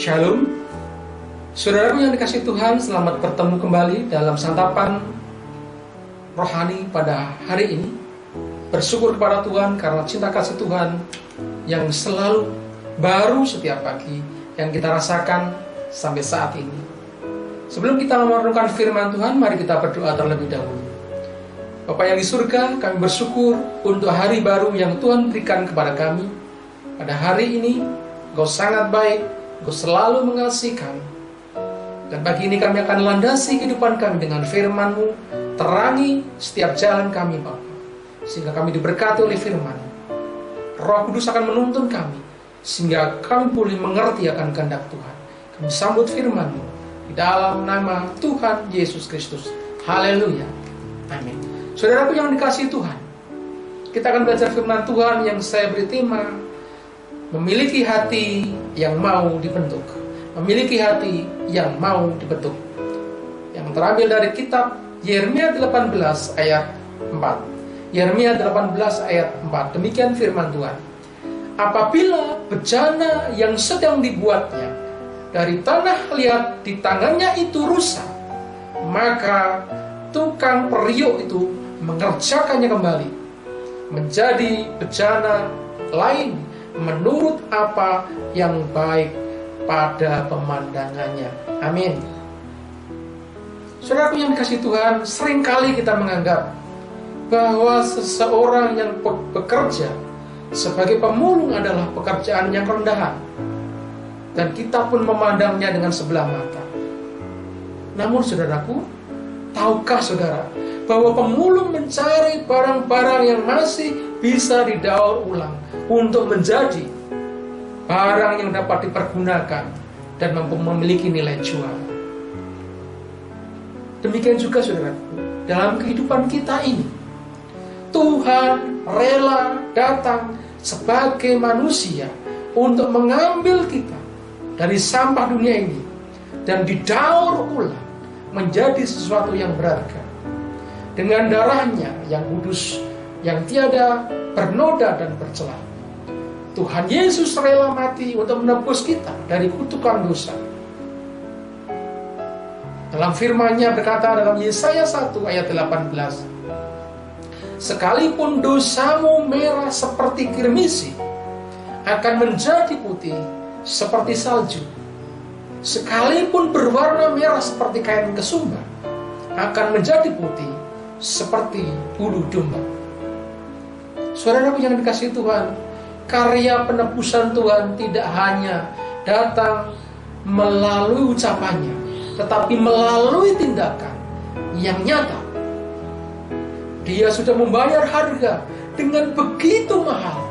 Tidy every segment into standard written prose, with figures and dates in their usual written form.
Shalom. Saudaraku yang dikasihi Tuhan, selamat bertemu kembali dalam santapan rohani pada hari ini. Bersyukur kepada Tuhan karena cinta kasih Tuhan yang selalu baru setiap pagi yang kita rasakan sampai saat ini. Sebelum kita merenungkan firman Tuhan, mari kita berdoa terlebih dahulu. Bapa yang di surga, kami bersyukur untuk hari baru yang Tuhan berikan kepada kami. Pada hari ini, Engkau sangat baik, Engkau selalu mengasihi. Dan pagi ini kami akan landasi kehidupan kami dengan firman-Mu, terangi setiap jalan kami, Bapa, sehingga kami diberkati oleh firman-Mu. Roh Kudus akan menuntun kami, sehingga kami boleh mengerti akan kehendak Tuhan. Kami sambut firman-Mu di dalam nama Tuhan Yesus Kristus. Haleluya. Amin. Saudaraku yang dikasihi Tuhan, kita akan belajar firman Tuhan yang saya beri tema memiliki hati yang mau dibentuk. Memiliki hati yang mau dibentuk. Yang terambil dari kitab Yeremia 18 ayat 4. Yeremia 18 ayat 4. Demikian firman Tuhan. Apabila bejana yang sedang dibuatnya dari tanah liat di tangannya itu rusak, maka tukang periuk itu mengerjakannya kembali menjadi bejana lain menurut apa yang baik pada pemandangannya. Amin. Saudaraku yang dikasihi Tuhan, seringkali kita menganggap bahwa seseorang yang bekerja sebagai pemulung adalah pekerjaan yang rendahan, dan kita pun memandangnya dengan sebelah mata. Namun saudaraku, tahukah saudara bahwa pemulung mencari barang-barang yang masih bisa didaur ulang untuk menjadi barang yang dapat dipergunakan dan memiliki nilai jual. Demikian juga saudaraku, dalam kehidupan kita ini, Tuhan rela datang sebagai manusia untuk mengambil kita dari sampah dunia ini dan didaur ulang menjadi sesuatu yang berharga. Dengan darahnya yang kudus, yang tiada bernoda dan bercela, Tuhan Yesus rela mati untuk menebus kita dari kutukan dosa. Dalam firman-Nya berkata dalam Yesaya 1 ayat 18, sekalipun dosamu merah seperti kirmisi, akan menjadi putih seperti salju. Sekalipun berwarna merah seperti kain kesumba, akan menjadi putih seperti bulu domba. Saudaraku yang dikasihi Tuhan, karya penebusan Tuhan tidak hanya datang melalui ucapannya, tetapi melalui tindakan yang nyata. Dia sudah membayar harga dengan begitu mahal,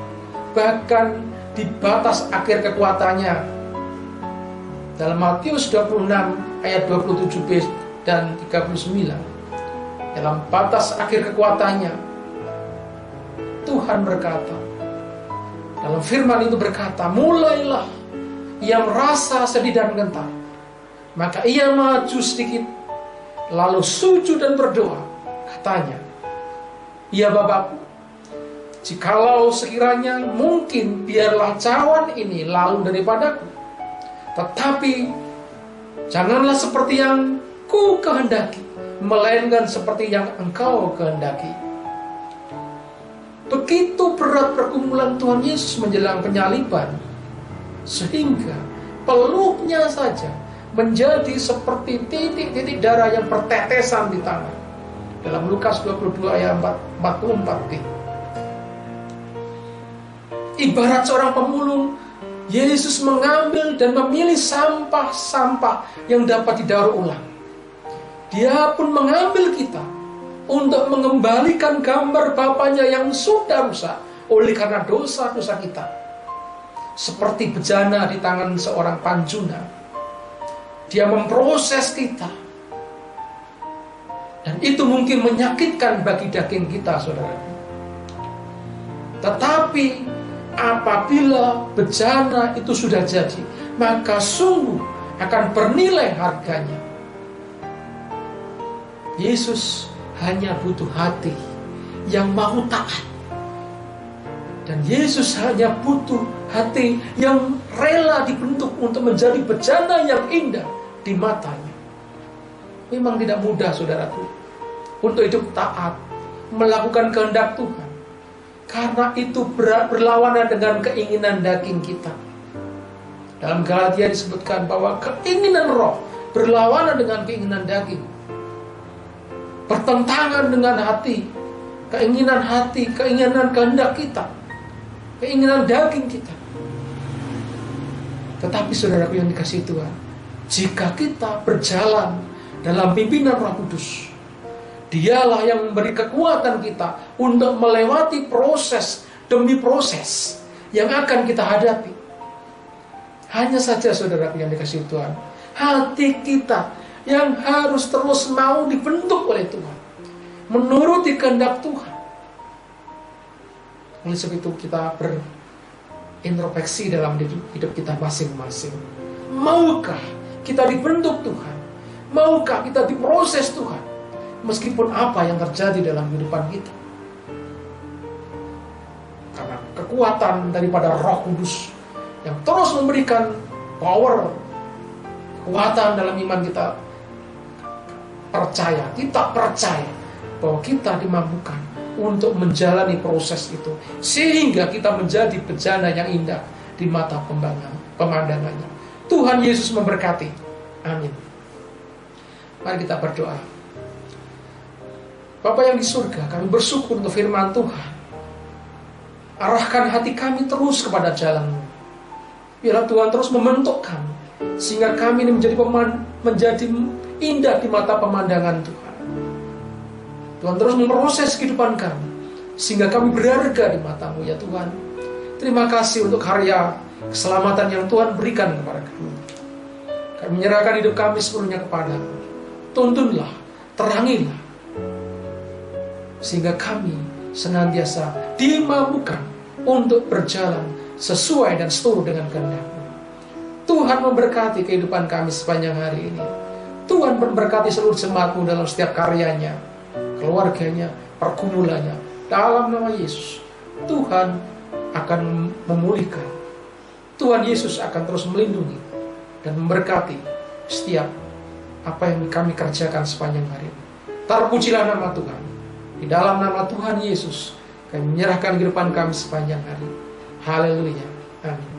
bahkan di batas akhir kekuatannya. Dalam Matius 26 ayat 27b dan 39, dalam batas akhir kekuatannya, Tuhan berkata, dalam firman itu berkata, mulailah ia merasa sedih dan gentar. Maka ia maju sedikit, lalu sujud dan berdoa. Katanya, ya Bapakku, jikalau sekiranya mungkin, biarlah cawan ini lalu daripadaku. Tetapi janganlah seperti yang ku kehendaki, melainkan seperti yang Engkau kehendaki. Begitu berat pergumulan Tuhan Yesus menjelang penyaliban, sehingga peluknya saja menjadi seperti titik-titik darah yang bertetesan di tangan. Dalam Lukas 22 ayat 44b. Ibarat seorang pemulung, Yesus mengambil dan memilih sampah-sampah yang dapat didaur ulang. Dia pun mengambil kita untuk mengembalikan gambar Bapanya yang sudah rusak oleh karena dosa-dosa kita. Seperti bejana di tangan seorang panjuna, Dia memproses kita. Dan itu mungkin menyakitkan bagi daging kita, saudara. Tetapi apabila bejana itu sudah jadi, maka sungguh akan bernilai harganya. Yesus hanya butuh hati yang mau taat. Dan Yesus hanya butuh hati yang rela dibentuk untuk menjadi bejana yang indah di matanya. Memang tidak mudah, saudaraku, untuk hidup taat, melakukan kehendak Tuhan. Karena itu berlawanan dengan keinginan daging kita. Dalam Galatia disebutkan bahwa keinginan roh berlawanan dengan keinginan daging. Bertentangan dengan hati, keinginan kehendak kita, keinginan daging kita. Tetapi saudaraku yang dikasihi Tuhan, jika kita berjalan dalam pimpinan Roh Kudus, Dialah yang memberi kekuatan kita untuk melewati proses demi proses yang akan kita hadapi. Hanya saja saudaraku yang dikasihi Tuhan, hati kita yang harus terus mau dibentuk oleh Tuhan, menuruti kehendak Tuhan. Oleh sebab itu kita berintrospeksi dalam hidup kita masing-masing. Maukah kita dibentuk Tuhan? Maukah kita diproses Tuhan? Meskipun apa yang terjadi dalam kehidupan kita. Karena kekuatan daripada Roh Kudus yang terus memberikan power, kekuatan dalam iman kita, kita percaya bahwa kita dimampukan untuk menjalani proses itu, sehingga kita menjadi bejana yang indah di mata pemandangannya. Tuhan Yesus memberkati. Amin. Mari kita berdoa. Bapa yang di surga, kami bersyukur untuk firman Tuhan. Arahkan hati kami terus kepada jalan-Mu. Biarlah Tuhan terus membentuk kami, sehingga kami ini menjadi indah di mata pemandangan Tuhan. Tuhan terus memproses kehidupan kami, sehingga kami berharga di mata-Mu ya Tuhan. Terima kasih untuk karya keselamatan yang Tuhan berikan kepada kami. Kami menyerahkan hidup kami sepenuhnya kepada-Mu. Tuntunlah, terangilah, sehingga kami senantiasa dimampukan untuk berjalan sesuai dan seturut dengan kehendak-Mu. Tuhan memberkati kehidupan kami sepanjang hari ini. Tuhan memberkati seluruh jemaat-Mu dalam setiap karyanya, keluarganya, pergumulannya. Dalam nama Yesus, Tuhan akan memulihkan. Tuhan Yesus akan terus melindungi dan memberkati setiap apa yang kami kerjakan sepanjang hari ini. Terpujilah nama Tuhan. Di dalam nama Tuhan Yesus, kami menyerahkan kehidupan kami sepanjang hari. Haleluya. Amin.